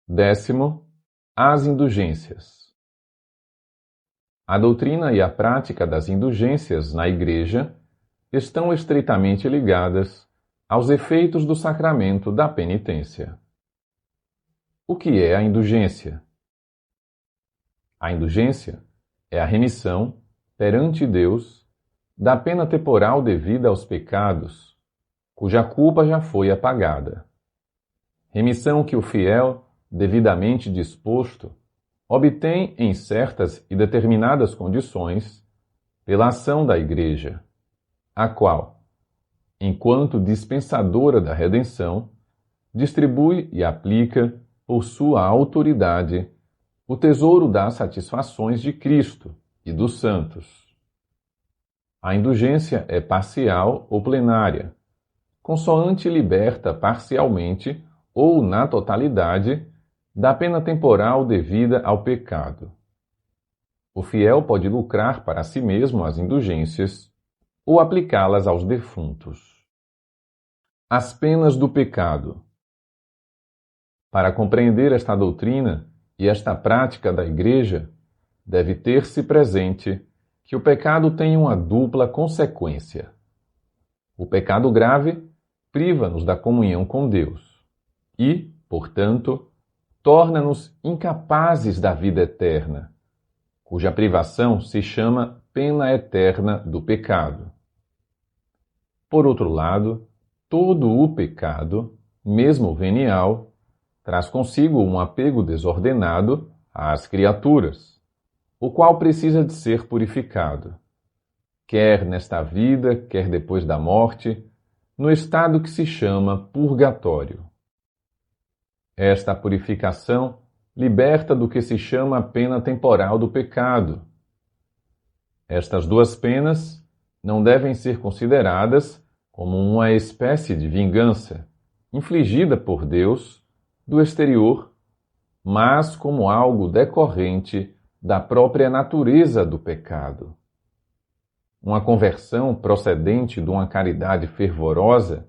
Décimo, as indulgências. A doutrina e a prática das indulgências na Igreja estão estreitamente ligadas aos efeitos do sacramento da penitência. O que é a indulgência? A indulgência é a remissão, perante Deus, da pena temporal devida aos pecados, cuja culpa já foi apagada. Remissão que o fiel, devidamente disposto, obtém em certas e determinadas condições pela ação da Igreja, a qual, enquanto dispensadora da redenção, distribui e aplica, por sua autoridade, o tesouro das satisfações de Cristo e dos santos. A indulgência é parcial ou plenária, consoante liberta parcialmente ou na totalidade da pena temporal devida ao pecado. O fiel pode lucrar para si mesmo as indulgências ou aplicá-las aos defuntos. As penas do pecado. Para compreender esta doutrina e esta prática da Igreja, deve ter-se presente que o pecado tem uma dupla consequência. O pecado grave priva-nos da comunhão com Deus e, portanto, torna-nos incapazes da vida eterna, cuja privação se chama pena eterna do pecado. Por outro lado, todo o pecado, mesmo venial, traz consigo um apego desordenado às criaturas, o qual precisa de ser purificado, quer nesta vida, quer depois da morte, no estado que se chama purgatório. Esta purificação liberta do que se chama a pena temporal do pecado. Estas duas penas não devem ser consideradas como uma espécie de vingança, infligida por Deus, do exterior, mas como algo decorrente da própria natureza do pecado. Uma conversão procedente de uma caridade fervorosa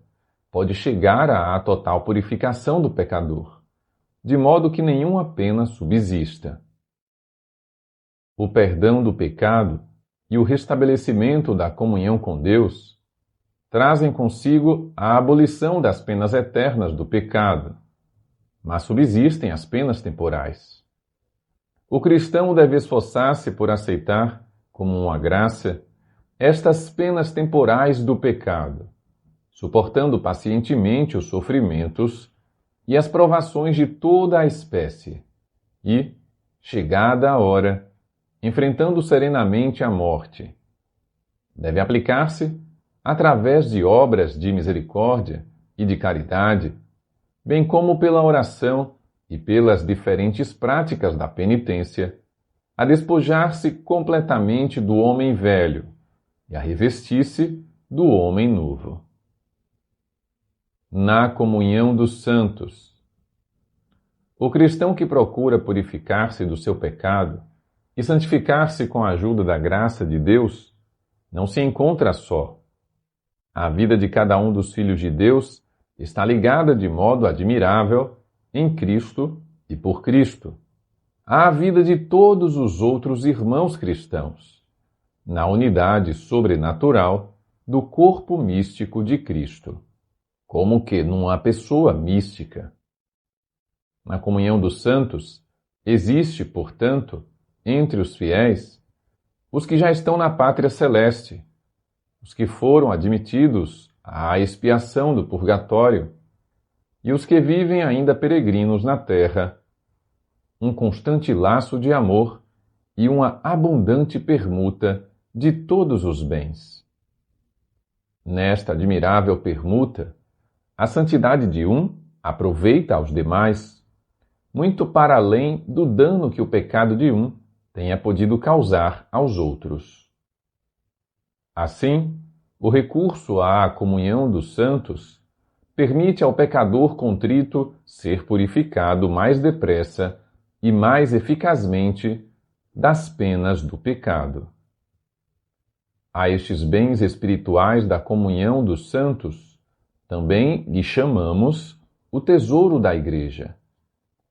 pode chegar à total purificação do pecador, de modo que nenhuma pena subsista. O perdão do pecado e o restabelecimento da comunhão com Deus trazem consigo a abolição das penas eternas do pecado, mas subsistem as penas temporais. O cristão deve esforçar-se por aceitar, como uma graça, estas penas temporais do pecado, suportando pacientemente os sofrimentos e as provações de toda a espécie, e, chegada a hora, enfrentando serenamente a morte. Deve aplicar-se, através de obras de misericórdia e de caridade, bem como pela oração e pelas diferentes práticas da penitência, a despojar-se completamente do homem velho e a revestir-se do homem novo. Na comunhão dos santos. O cristão que procura purificar-se do seu pecado e santificar-se com a ajuda da graça de Deus, não se encontra só. A vida de cada um dos filhos de Deus está ligada de modo admirável em Cristo e por Cristo à vida de todos os outros irmãos cristãos, na unidade sobrenatural do corpo místico de Cristo, como que numa pessoa mística. Na comunhão dos santos, existe, portanto, entre os fiéis, os que já estão na pátria celeste, os que foram admitidos à expiação do purgatório e os que vivem ainda peregrinos na terra, um constante laço de amor e uma abundante permuta de todos os bens. Nesta admirável permuta, a santidade de um aproveita aos demais, muito para além do dano que o pecado de um tenha podido causar aos outros. Assim, o recurso à comunhão dos santos permite ao pecador contrito ser purificado mais depressa e mais eficazmente das penas do pecado. A estes bens espirituais da comunhão dos santos, também lhe chamamos o tesouro da Igreja,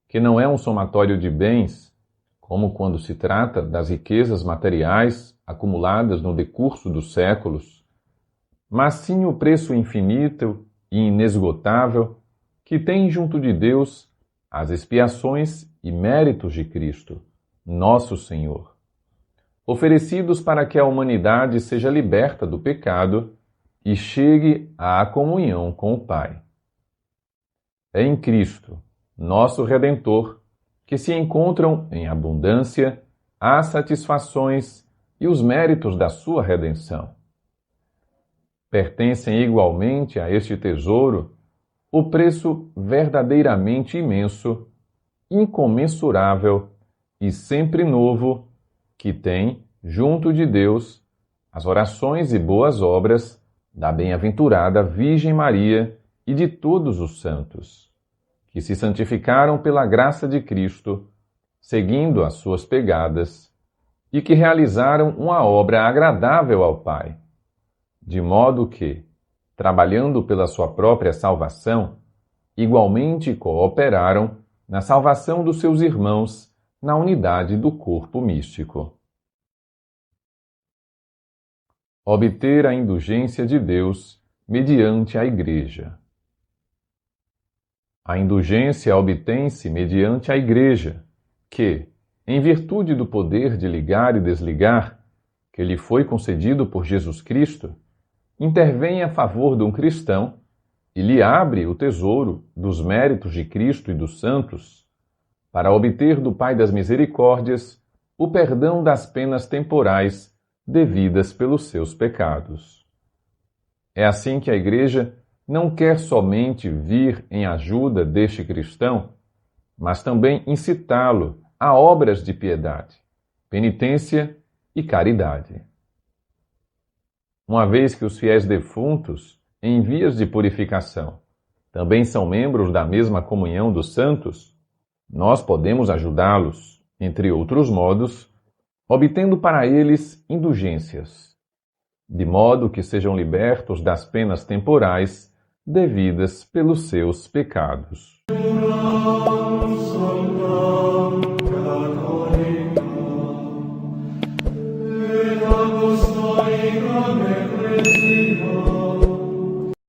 que não é um somatório de bens, como quando se trata das riquezas materiais acumuladas no decurso dos séculos, mas sim o preço infinito e inesgotável que tem junto de Deus as expiações e méritos de Cristo, nosso Senhor, oferecidos para que a humanidade seja liberta do pecado e chegue à comunhão com o Pai. É em Cristo, nosso Redentor, que se encontram em abundância as satisfações e os méritos da sua redenção. Pertencem igualmente a este tesouro o preço verdadeiramente imenso, incomensurável e sempre novo que tem, junto de Deus, as orações e boas obras da bem-aventurada Virgem Maria e de todos os santos, que se santificaram pela graça de Cristo, seguindo as suas pegadas, e que realizaram uma obra agradável ao Pai, de modo que, trabalhando pela sua própria salvação, igualmente cooperaram na salvação dos seus irmãos na unidade do corpo místico. Obter a indulgência de Deus mediante a Igreja. A indulgência obtém-se mediante a Igreja, que, em virtude do poder de ligar e desligar, que lhe foi concedido por Jesus Cristo, intervém a favor de um cristão e lhe abre o tesouro dos méritos de Cristo e dos santos, para obter do Pai das Misericórdias o perdão das penas temporais devidas pelos seus pecados. É assim que a Igreja não quer somente vir em ajuda deste cristão, mas também incitá-lo a obras de piedade, penitência e caridade. Uma vez que os fiéis defuntos, em vias de purificação, também são membros da mesma comunhão dos santos, nós podemos ajudá-los, entre outros modos, obtendo para eles indulgências, de modo que sejam libertos das penas temporais devidas pelos seus pecados.